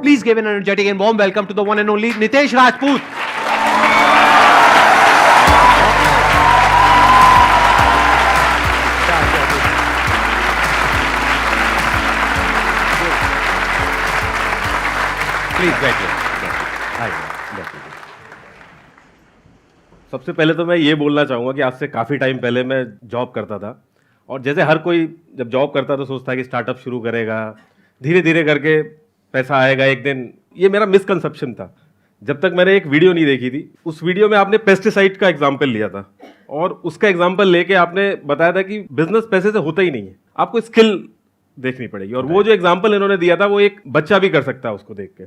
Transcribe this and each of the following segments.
Please give an energetic and warm welcome to the one and only Nitesh Rajput. Please बैठिए. सबसे पहले तो मैं ये बोलना चाहूँगा कि आज से काफ़ी टाइम पहले मैं जॉब करता था और जैसे हर कोई जब जॉब करता तो सोचता है कि स्टार्टअप शुरू करेगा, धीरे धीरे करके पैसा आएगा एक दिन. ये मेरा मिसकंसेप्शन था जब तक मैंने एक वीडियो नहीं देखी थी. उस वीडियो में आपने पेस्टिसाइड का एग्जाम्पल लिया था और उसका एग्जाम्पल लेके आपने बताया था कि बिजनेस पैसे से होता ही नहीं है, आपको स्किल देखनी पड़ेगी. और वो जो एग्जाम्पल इन्होंने दिया था वो एक बच्चा भी कर सकता है उसको देख के.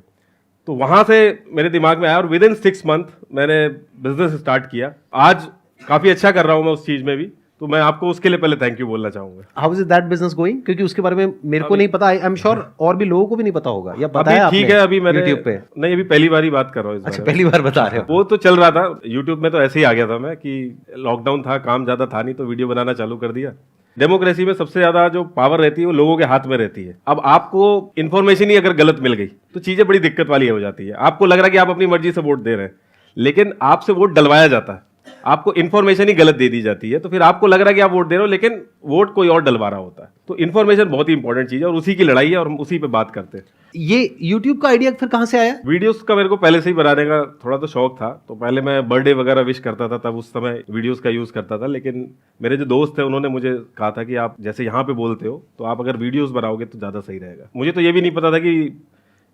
तो वहां से मेरे दिमाग में आया और विद इन 6 मंथ मैंने बिजनेस स्टार्ट किया. आज काफी अच्छा कर रहा हूं मैं उस चीज में भी. तो मैं आपको उसके लिए पहले थैंक यू बोलना चाहूंगा. How is that business going? क्योंकि उसके बारे में मेरे को नहीं पता. आई एम श्योर और भी लोगों को भी नहीं पता होगा. या पता है आपने? ठीक है, अभी मैंने YouTube पे नहीं, अभी पहली बार ही बात कर रहा हूँ. अच्छा, पहली बार बता रहे हो. वो तो चल रहा था यूट्यूब में, तो ऐसे ही आ गया था मैं कि लॉकडाउन था, काम ज्यादा था नहीं, तो वीडियो बनाना चालू कर दिया. डेमोक्रेसी में सबसे ज्यादा जो पावर रहती है वो लोगों के हाथ में रहती है. अब आपको इन्फॉर्मेशन ही अगर गलत मिल गई तो चीजें बड़ी दिक्कत वाली हो जाती है. आपको लग रहा है कि आप अपनी मर्जी से वोट दे रहे हैं, लेकिन आपसे वोट डलवाया जाता है. आपको इन्फॉर्मेशन ही गलत दे दी जाती है, तो फिर आपको लग रहा है कि आप वोट दे रहे हो, लेकिन वोट कोई और डलवा रहा होता है. तो इन्फॉर्मेशन बहुत ही इंपॉर्टेंट चीज है और उसी की लड़ाई है और हम उसी पे बात करते हैं. ये YouTube का आइडिया फिर कहाँ से आया? वीडियोस का मेरे को पहले से ही बनाने का थोड़ा तो शौक था. तो पहले मैं बर्थडे वगैरह विश करता था, तब उस समय वीडियोस का यूज करता था. लेकिन मेरे जो दोस्त थे उन्होंने मुझे कहा था कि आप जैसे यहाँ पे बोलते हो तो आप अगर वीडियोस बनाओगे तो ज्यादा सही रहेगा. मुझे तो ये भी नहीं पता था कि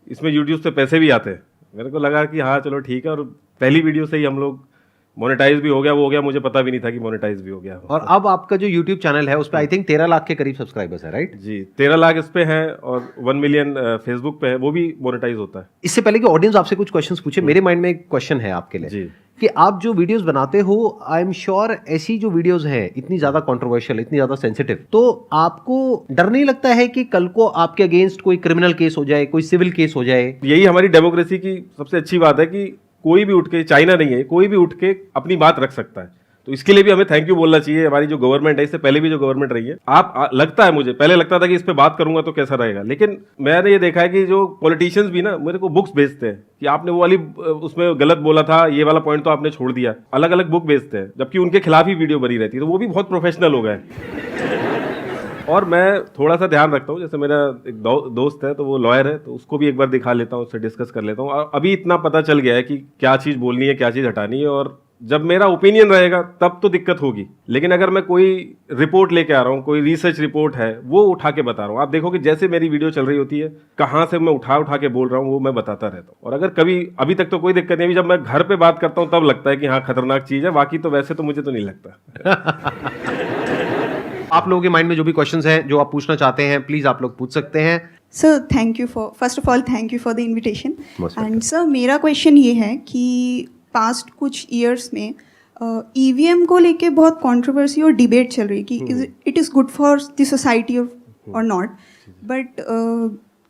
इसमें यूट्यूब से पैसे भी आते हैं. मेरे को लगा कि हाँ चलो ठीक है, और पहली वीडियो से ही हम लोग मोनेटाइज भी हो गया. वो हो गया, मुझे पता भी नहीं था कि मोनेटाइज भी हो गया. और अब आपका जो YouTube चैनल है उस पे आई थिंक 13 लाख के करीब सब्सक्राइबर्स है, राइट? जी, 13 लाख इस पे हैं और 1 मिलियन फेसबुक पे है, वो भी मोनेटाइज होता है. इससे पहले कि ऑडियंस आपसे कुछ क्वेश्चंस पूछे, मेरे माइंड में एक क्वेश्चन है आपके लिए जी. कि आप जो वीडियोस बनाते हो, आई एम श्योर ऐसी जो वीडियोस हैं इतनी ज्यादा कंट्रोवर्शियल, इतनी ज्यादा सेंसिटिव, तो आपको डर नहीं लगता है कि कल को आपके अगेंस्ट कोई क्रिमिनल केस हो जाए, कोई सिविल केस हो जाए? यही हमारी डेमोक्रेसी की सबसे अच्छी बात है कि कोई भी उठ के, चाइना नहीं है, कोई भी उठ के अपनी बात रख सकता है. तो इसके लिए भी हमें थैंक यू बोलना चाहिए. हमारी जो गवर्नमेंट है, इससे पहले भी जो गवर्नमेंट रही है, लगता है मुझे पहले लगता था कि इस पे बात करूंगा तो कैसा रहेगा, लेकिन मैंने ये देखा है कि जो पॉलिटिशियंस भी ना मेरे को बुक्स भेजते हैं कि आपने वो वाली उसमें गलत बोला था, ये वाला पॉइंट तो आपने छोड़ दिया. अलग अलग बुक भेजते हैं, जबकि उनके खिलाफ ही वीडियो बनी रहती है. तो वो भी बहुत प्रोफेशनल हो गए. और मैं थोड़ा सा ध्यान रखता हूँ. जैसे मेरा एक दोस्त है तो वो लॉयर है, तो उसको भी एक बार दिखा लेता हूँ, उससे डिस्कस कर लेता हूँ. और अभी इतना पता चल गया है कि क्या चीज़ बोलनी है, क्या चीज़ हटानी है. और जब मेरा ओपिनियन रहेगा तब तो दिक्कत होगी, लेकिन अगर मैं कोई रिपोर्ट लेके आ रहा हूँ, कोई रिसर्च रिपोर्ट है, वो उठा के बता रहा हूँ. आप देखो कि जैसे मेरी वीडियो चल रही होती है, कहाँ से मैं उठा के बोल रहा हूँ, वो मैं बताता रहता हूँ. और अगर कभी अभी तक तो कोई दिक्कत नहीं, जब मैं घर पे बात करता हूँ तब लगता है कि हाँ खतरनाक चीज़ है. बाकी तो वैसे तो मुझे तो नहीं लगता. आप लोगों के माइंड में जो भी क्वेश्चंस हैं जो आप पूछना चाहते हैं, प्लीज आप लोग पूछ सकते हैं. Sir thank you for, first of all thank you for the invitation. Most and sir मेरा क्वेश्चन ये है कि पास्ट कुछ ईयर्स में ईवीएम को लेके बहुत कंट्रोवर्सी और डिबेट चल रही है कि it is good for the society और नॉट. बट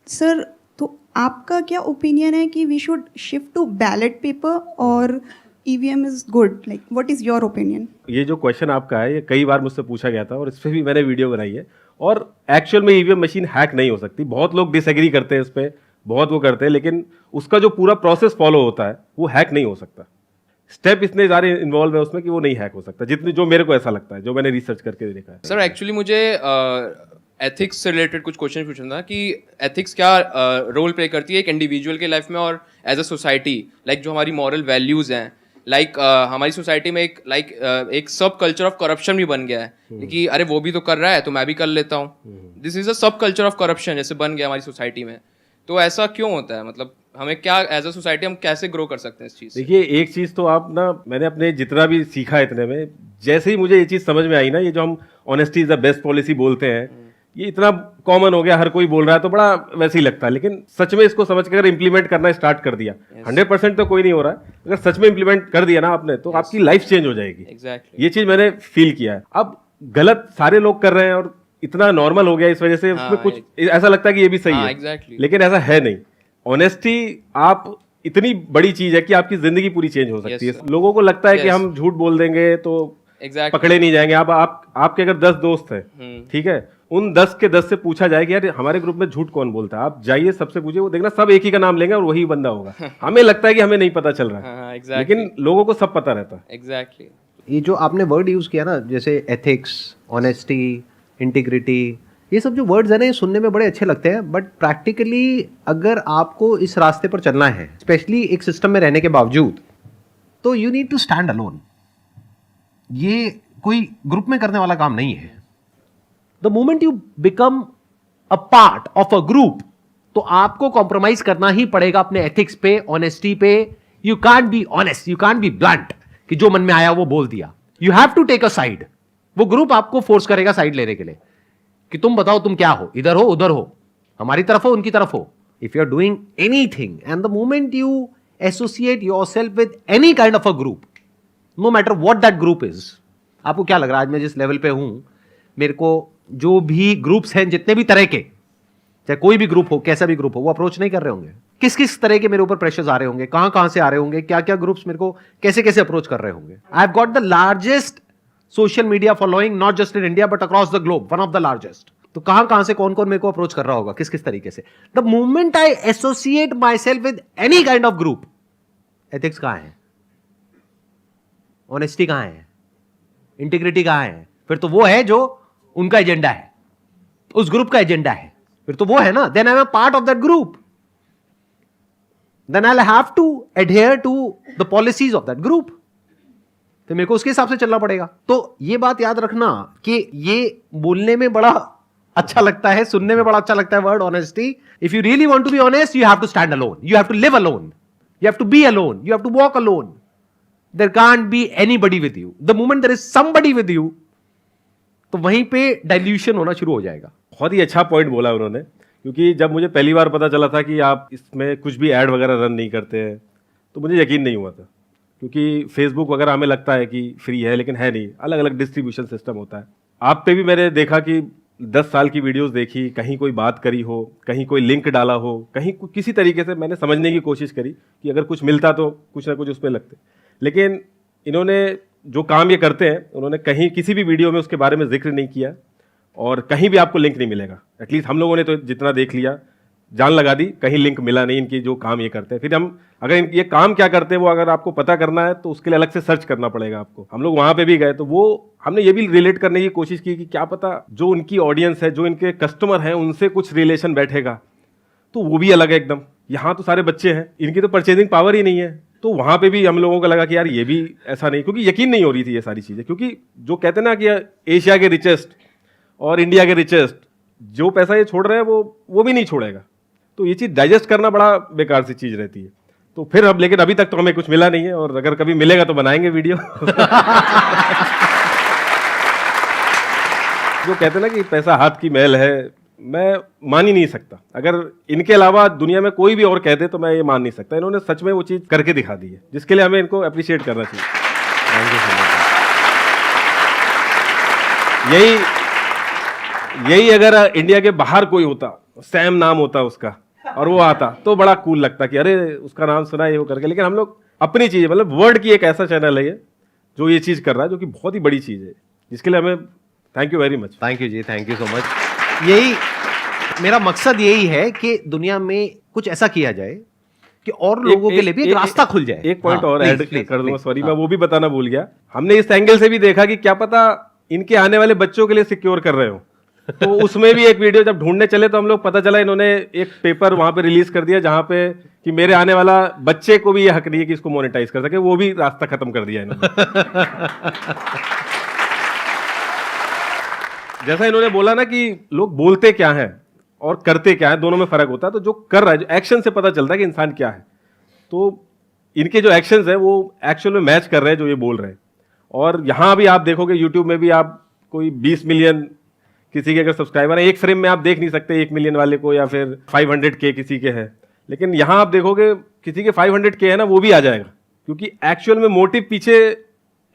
सर, तो आपका क्या ओपिनियन है कि we should shift to ballot paper और EVM is good? Like, what is your opinion? ये जो क्वेश्चन आपका है, ये कई बार मुझसे पूछा गया था और इस पर भी मैंने वीडियो बनाई है. और एक्चुअल में ईवीएम मशीन हैक नहीं हो सकती. बहुत लोग डिसएग्री करते हैं इस पर, बहुत वो करते हैं, लेकिन उसका जो पूरा प्रोसेस फॉलो होता है वो हैक नहीं हो सकता. स्टेप इतने सारे इन्वॉल्व है उसमें कि वो नहीं हैक हो सकता, जितने जो मेरे को ऐसा लगता है, जो मैंने रिसर्च करके देखा है. सर एक्चुअली मुझे एथिक्स से रिलेटेड कुछ क्वेश्चन पूछना था कि एथिक्स क्या रोल प्ले करती है एक इंडिविजुअल के लाइफ में और एज अ सोसाइटी. लाइक जो हमारी मॉरल वैल्यूज़ हैं, लाइक हमारी सोसाइटी में एक सब कल्चर ऑफ करप्शन भी बन गया है कि अरे वो भी तो कर रहा है तो मैं भी कर लेता हूँ. दिस इज अ सब कल्चर ऑफ करप्शन जैसे बन गया हमारी सोसाइटी में. तो ऐसा क्यों होता है? मतलब हमें क्या एज अ सोसाइटी हम कैसे ग्रो कर सकते हैं इस चीज़? देखिए, एक चीज़ तो आप ना, मैंने अपने जितना भी सीखा इतने में, जैसे ही मुझे ये चीज़ समझ में आई ना, ये जो हम honesty is the best policy बोलते हैं, ये इतना कॉमन हो गया, हर कोई बोल रहा है तो बड़ा वैसे ही लगता है. लेकिन सच में इसको समझ कर अगर इम्प्लीमेंट करना स्टार्ट कर दिया, 100% तो कोई नहीं हो रहा है, अगर सच में इम्प्लीमेंट कर दिया ना आपने, तो आपकी लाइफ चेंज हो जाएगी. Exactly. ये चीज मैंने फील किया है. अब गलत सारे लोग कर रहे हैं और इतना नॉर्मल हो गया इस वजह से, उसमें कुछ ऐसा लगता है कि ये भी सही है. Exactly. लेकिन ऐसा है नहीं. ऑनेस्टी आप इतनी बड़ी चीज है कि आपकी जिंदगी पूरी चेंज हो सकती है. लोगों को लगता है कि हम झूठ बोल देंगे तो पकड़े नहीं जाएंगे. आपके अगर 10 दोस्त हैं, ठीक है, उन 10 के 10 से पूछा जाए कि यार हमारे ग्रुप में झूठ कौन बोलता है, आप जाइए सबसे पूछिए, वो देखना सब एक ही का नाम लेंगे और वही बंदा होगा। हमें लगता है कि हमें नहीं पता चल रहा है, हाँ, exactly. लेकिन लोगों को सब पता रहता है। एग्जैक्टली ये जो आपने वर्ड यूज किया ना, जैसे एथिक्स, ऑनेस्टी, इंटीग्रिटी, ये सब जो वर्ड्स है ना, ये सुनने में बड़े अच्छे लगते हैं, बट प्रैक्टिकली अगर आपको इस रास्ते पर चलना है, स्पेशली एक सिस्टम में रहने के बावजूद, तो you need to stand alone. ये कोई ग्रुप में करने वाला काम नहीं है। The moment you become a part of a group, तो आपको कॉम्प्रोमाइज करना ही पड़ेगा अपने एथिक्स पे, ऑनेस्टी पे। You can't be honest, you can't be blunt कि जो मन में आया वो बोल दिया। You have to take a side. वो ग्रुप आपको फोर्स करेगा साइड लेने के लिए कि तुम बताओ तुम क्या हो, इधर हो उधर हो, हमारी तरफ हो उनकी तरफ हो। If you are doing anything and the moment you associate yourself with any kind of a group, no matter what that group is, आपको क्या लग रहा है आज मैं जिस लेवल पे हूं, मेरे को जो भी ग्रुप्स हैं, जितने भी तरह के, चाहे कोई भी ग्रुप हो, कैसा भी ग्रुप हो, वो अप्रोच नहीं कर रहे होंगे। किस किस तरह के मेरे ऊपर प्रेशर्स आ रहे होंगे, कहां कहां से आ रहे होंगे, क्या क्या ग्रुप्स मेरे को कैसे कैसे अप्रोच कर रहे होंगे। I have got the largest social media following, not just in India but across the globe, one of the largest. तो कहां कहां से कौन कौन मेरे को अप्रोच कर रहा होगा, किस किस तरीके से। The moment I associate my self with any kind of group, ethics कहां है, ऑनेस्टी कहां है, इंटीग्रिटी कहां है, फिर तो वो है जो उनका एजेंडा है, उस ग्रुप का एजेंडा है, फिर तो वो है ना। Then I am part of that group, then I have to adhere to the policies of that group, तो मेरे को उसके हिसाब से चलना पड़ेगा। तो ये बात याद रखना कि ये बोलने में बड़ा अच्छा लगता है, सुनने में बड़ा अच्छा लगता है word honesty. If you really want to be honest, you have to stand alone, you have to live alone, you have to be alone, you have to walk alone. There can't be anybody with you. The moment there is somebody with you, तो वहीं पे dilution होना शुरू हो जाएगा। बहुत ही अच्छा point बोला उन्होंने, क्योंकि जब मुझे पहली बार पता चला था कि आप इसमें कुछ भी ऐड वगैरह रन नहीं करते हैं, तो मुझे यकीन नहीं हुआ था, क्योंकि फेसबुक वगैरह हमें लगता है कि फ्री है, लेकिन है नहीं, अलग अलग डिस्ट्रीब्यूशन सिस्टम होता है। आप पे भी मैंने देखा कि 10 साल की वीडियोस देखी, कहीं कोई बात करी हो, कहीं कोई लिंक डाला हो, कहीं किसी तरीके से मैंने समझने की कोशिश करी कि अगर कुछ मिलता तो कुछ ना कुछ उसमें लगते, लेकिन इन्होंने जो काम ये करते हैं, उन्होंने कहीं किसी भी वीडियो में उसके बारे में जिक्र नहीं किया और कहीं भी आपको लिंक नहीं मिलेगा। एटलीस्ट हम लोगों ने तो जितना देख लिया, जान लगा दी, कहीं लिंक मिला नहीं इनकी जो काम ये करते हैं। फिर हम अगर ये काम क्या करते हैं वो अगर आपको पता करना है तो उसके लिए अलग से सर्च करना पड़ेगा आपको। हम लोग वहाँ पे भी गए तो वो हमने ये भी रिलेट करने की कोशिश की कि क्या पता जो उनकी ऑडियंस है, जो इनके कस्टमर हैं, उनसे कुछ रिलेशन बैठेगा, तो वो भी अलग है एकदम। यहाँ तो सारे बच्चे हैं, इनकी तो परचेजिंग पावर ही नहीं है, तो वहाँ पे भी हम लोगों को लगा कि यार ये भी ऐसा नहीं, क्योंकि यकीन नहीं हो रही थी ये सारी चीज़ें। क्योंकि जो कहते हैं ना कि एशिया के रिचेस्ट और इंडिया के रिचेस्ट, जो पैसा ये छोड़ रहे हैं वो भी नहीं छोड़ेगा, तो ये चीज़ डाइजेस्ट करना बड़ा बेकार सी चीज़ रहती है। तो फिर अब, लेकिन अभी तक तो हमें कुछ मिला नहीं है, और अगर कभी मिलेगा तो बनाएंगे वीडियो। जो कहते हैं ना कि पैसा हाथ की मैल है, मैं मान ही नहीं सकता। अगर इनके अलावा दुनिया में कोई भी और कह दे तो मैं ये मान नहीं सकता। इन्होंने सच में वो चीज़ करके दिखा दी है, जिसके लिए हमें इनको अप्रिशिएट करना चाहिए। यही अगर इंडिया के बाहर कोई होता, सैम नाम होता उसका, और वो आता तो बड़ा कूल लगता कि अरे उसका नाम सुना है वो करके। लेकिन हम लोग अपनी चीज़, मतलब वर्ड की एक ऐसा चैनल है ये जो ये चीज़ कर रहा है, जो कि बहुत ही बड़ी चीज़ है, जिसके लिए हमें thank you very much. Thank you जी, थैंक यू सो मच। यही मेरा मकसद यही है कि दुनिया में कुछ ऐसा किया जाए कि और लोगों के लिए भी एक रास्ता खुल जाए। एक पॉइंट और ऐड कर दूंगा, सॉरी मैं वो भी बताना भूल गया। हमने इस एंगल से भी देखा कि क्या पता इनके आने वाले बच्चों के लिए सिक्योर कर रहे हो, तो उसमें भी एक वीडियो जब ढूंढने चले तो हम लोग पता चला इन्होंने एक पेपर वहां पे रिलीज कर दिया जहां पे कि मेरे आने वाला बच्चे को भी ये हक नहीं है कि इसको मोनेटाइज कर सके, वो भी रास्ता खत्म कर दिया इन्होंने। जैसा इन्होंने बोला ना कि लोग बोलते क्या हैं और करते क्या है, दोनों में फर्क होता है। तो जो कर रहा है, जो एक्शन से पता चलता है कि इंसान क्या है, तो इनके जो एक्शंस है वो एक्चुअल में मैच कर रहे हैं जो ये बोल रहे हैं। और यहाँ भी आप देखोगे यूट्यूब में भी, आप कोई 20 मिलियन किसी के अगर सब्सक्राइबर है, एक फ्रेम में आप देख नहीं सकते 1 मिलियन वाले को, या फिर 500K किसी के है, लेकिन यहाँ आप देखोगे किसी के 500K है ना, वो भी आ जाएगा, क्योंकि एक्चुअल में मोटिव पीछे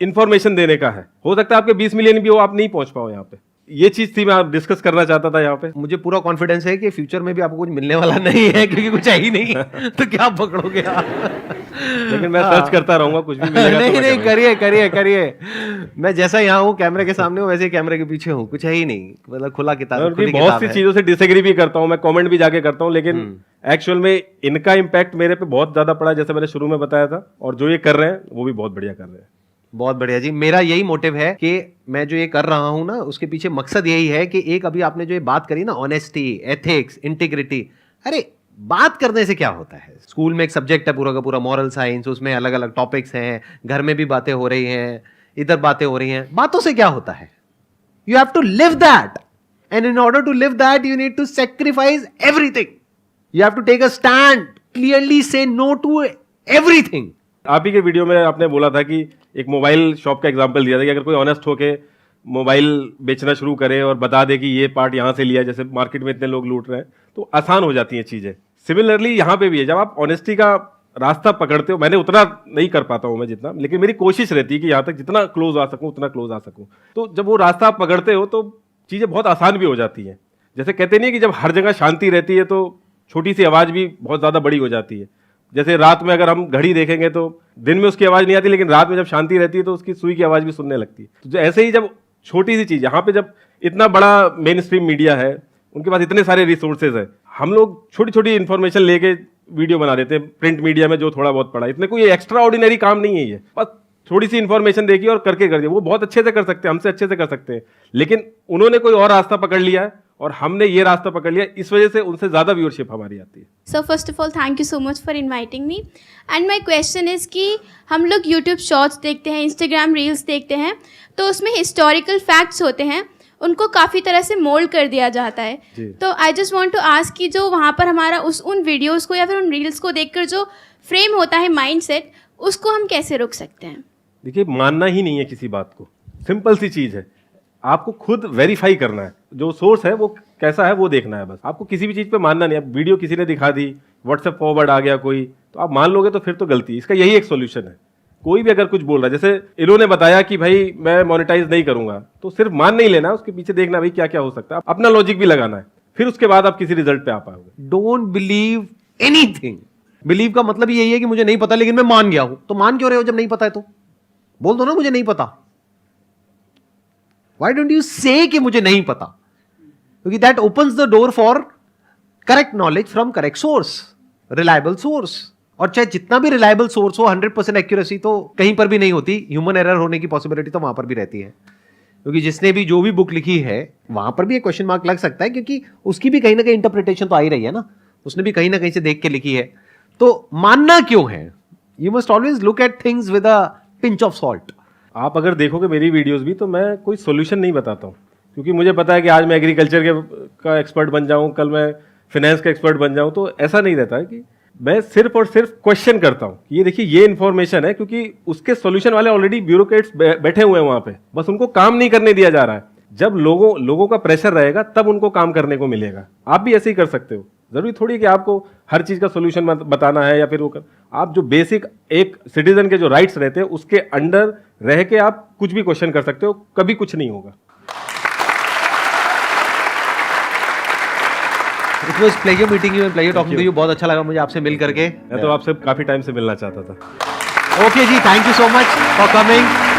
इंफॉर्मेशन देने का है। हो सकता है आपके 20 मिलियन भी हो, आप नहीं पहुंच पाओ यहाँ पे, ये चीज थी मैं आप डिस्कस करना चाहता था यहाँ पे। मुझे पूरा कॉन्फिडेंस है कि फ्यूचर में भी आपको कुछ मिलने वाला नहीं है, क्योंकि कुछ है ही नहीं तो क्या पकड़ोगे आप? लेकिन मैं सर्च करता रहूंगा, कुछ भी मिलेगा तो नहीं मैं नहीं, करूंगा। करिए करिए करिए। मैं जैसा यहाँ हूँ कैमरे के सामने हूँ, वैसे ही कैमरे के पीछे हूँ, कुछ है ही नहीं, मतलब खुला मैं किताब, उनकी खुली बहुत किताब सी है। चीजों से डिसएग्री भी करता हूँ, मैं कमेंट भी जाके करता हूँ, लेकिन एक्चुअल में इनका इम्पैक्ट मेरे पे बहुत ज्यादा पड़ा, जैसे मैंने शुरू में बताया था, और जो ये कर रहे हैं वो भी बहुत बढ़िया कर रहे हैं। बहुत बढ़िया जी। मेरा यही मोटिव है कि मैं जो ये कर रहा हूं ना, उसके पीछे मकसद यही है कि एक अभी आपने जो ये बात करी ना, ऑनेस्टी, एथिक्स, इंटीग्रिटी, अरे बात करने से क्या होता है? स्कूल में एक सब्जेक्ट है पूरा का पूरा मॉरल साइंस, उसमें अलग अलग टॉपिक्स हैं, घर में भी बातें हो रही हैं, इधर बातें हो रही हैं, बातों से क्या होता है? You have to live that, and in order to live that you need to sacrifice everything. You have to take a stand, clearly से नो टू एवरीथिंग। आप ही के वीडियो में आपने बोला था कि एक मोबाइल शॉप का एग्जांपल दिया था कि अगर कोई ऑनेस्ट होके मोबाइल बेचना शुरू करे और बता दे कि ये पार्ट यहाँ से लिया, जैसे मार्केट में इतने लोग लूट रहे हैं, तो आसान हो जाती हैं चीजें। सिमिलरली यहाँ पे भी है, जब आप ऑनेस्टी का रास्ता पकड़ते हो, मैंने उतना नहीं कर पाता हूँ मैं जितना, लेकिन मेरी कोशिश रहती है कि यहाँ तक जितना क्लोज आ सकूँ उतना क्लोज आ सकूँ। तो जब वो रास्ता आप पकड़ते हो तो चीजें बहुत आसान भी हो जाती हैं। जैसे कहते नहीं है कि जब हर जगह शांति रहती है तो छोटी सी आवाज भी बहुत ज्यादा बड़ी हो जाती है। जैसे रात में अगर हम घड़ी देखेंगे तो दिन में उसकी आवाज नहीं आती, लेकिन रात में जब शांति रहती है तो उसकी सुई की आवाज भी सुनने लगती है। तो ऐसे ही जब छोटी सी चीज, यहाँ पे जब इतना बड़ा मेन स्ट्रीम मीडिया है, उनके पास इतने सारे रिसोर्सेज है, हम लोग छोटी छोटी इन्फॉर्मेशन लेके वीडियो बना देते हैं। प्रिंट मीडिया में जो थोड़ा बहुत पड़ा, इतने कोई एक्स्ट्रा ऑर्डिनरी काम नहीं है ये, बस थोड़ी सी इन्फॉर्मेशन देखी और करके कर दिया। वो बहुत अच्छे से कर सकते हैं, हमसे अच्छे से कर सकते हैं, लेकिन उन्होंने कोई और रास्ता पकड़ लिया है और हमने ये रास्ता पकड़ लिया, इस वजह से उनसे ज्यादा व्यूअरशिप हमारी आती है। So first of all thank you so much for inviting me and my question is कि हम लोग यूट्यूब शॉर्ट्स देखते हैं, इंस्टाग्राम रील्स देखते हैं, तो उसमें हिस्टोरिकल फैक्ट्स होते हैं, उनको काफ़ी तरह से मोल्ड कर दिया जाता है। तो I just want to ask कि जो वहाँ पर हमारा उन वीडियोज़ को या फिर उन रील्स को देखकर जो फ्रेम होता है माइंडसेट, उसको हम कैसे रोक सकते हैं? देखिए, मानना ही नहीं है किसी बात को, सिंपल सी चीज है, आपको खुद वेरीफाई करना है, जो सोर्स है वो कैसा है वो देखना है बस। आपको किसी भी चीज पे मानना नहीं है। अब वीडियो किसी ने दिखा दी, व्हाट्सएप फॉरवर्ड आ गया कोई, तो आप मान लोगे तो फिर तो गलती। इसका यही एक सोल्यूशन है। कोई भी अगर कुछ बोल रहा है, जैसे इन्होंने बताया कि भाई मैं मोनेटाइज नहीं करूंगा, तो सिर्फ मान नहीं लेना, उसके पीछे देखना भाई क्या क्या हो सकता है, अपना लॉजिक भी लगाना है, फिर उसके बाद आप किसी रिजल्ट पे आ पाओगे। Don't believe anything. बिलीव का मतलब यही है कि मुझे नहीं पता लेकिन मैं मान गया हूं। तो मान क्यों रहे हो जब नहीं पता है? तो बोल दो ना मुझे नहीं पता। Why don't you say कि मुझे नहीं पता? क्योंकि that opens the door for correct knowledge from correct source, reliable source। और चाहे जितना भी reliable source हो, 100% accuracy तो कहीं पर भी नहीं होती, human error होने की possibility तो वहां पर भी रहती है। क्योंकि जिसने भी जो भी बुक लिखी है वहां पर भी एक क्वेश्चन मार्क लग सकता है, क्योंकि उसकी भी कहीं ना कहीं इंटरप्रिटेशन तो आ ही रही है ना, उसने भी कहीं ना कहीं से देख के लिखी है। तो मानना क्यों है? You must always look at things with a pinch of salt. आप अगर देखोगे मेरी वीडियोस भी, तो मैं कोई सोल्यूशन नहीं बताता हूँ, क्योंकि मुझे पता है कि आज मैं एग्रीकल्चर का एक्सपर्ट बन जाऊँ, कल मैं फाइनेंस का एक्सपर्ट बन जाऊँ। तो ऐसा नहीं रहता है कि मैं सिर्फ और सिर्फ क्वेश्चन करता हूँ, ये देखिए ये इन्फॉर्मेशन है, क्योंकि उसके सॉल्यूशन वाले ऑलरेडी ब्यूरोक्रेट्स बैठे हुए हैं वहाँ पे, बस उनको काम नहीं करने दिया जा रहा है। जब लोगों का प्रेशर रहेगा तब उनको काम करने को मिलेगा। आप भी ऐसे ही कर सकते हो। जरूरी थोड़ी है कि आपको हर चीज का सोल्यूशन बताना है, या फिर वो आप जो बेसिक एक सिटीजन के जो राइट्स रहते हैं उसके अंडर रह के आप कुछ भी क्वेश्चन कर सकते हो, कभी कुछ नहीं होगा। It was pleasure meeting you and pleasure talking to you. बहुत अच्छा लगा मुझे आपसे मिल करके। मैं तो आपसे काफी टाइम से मिलना चाहता था। ओके जी, thank you so much for coming.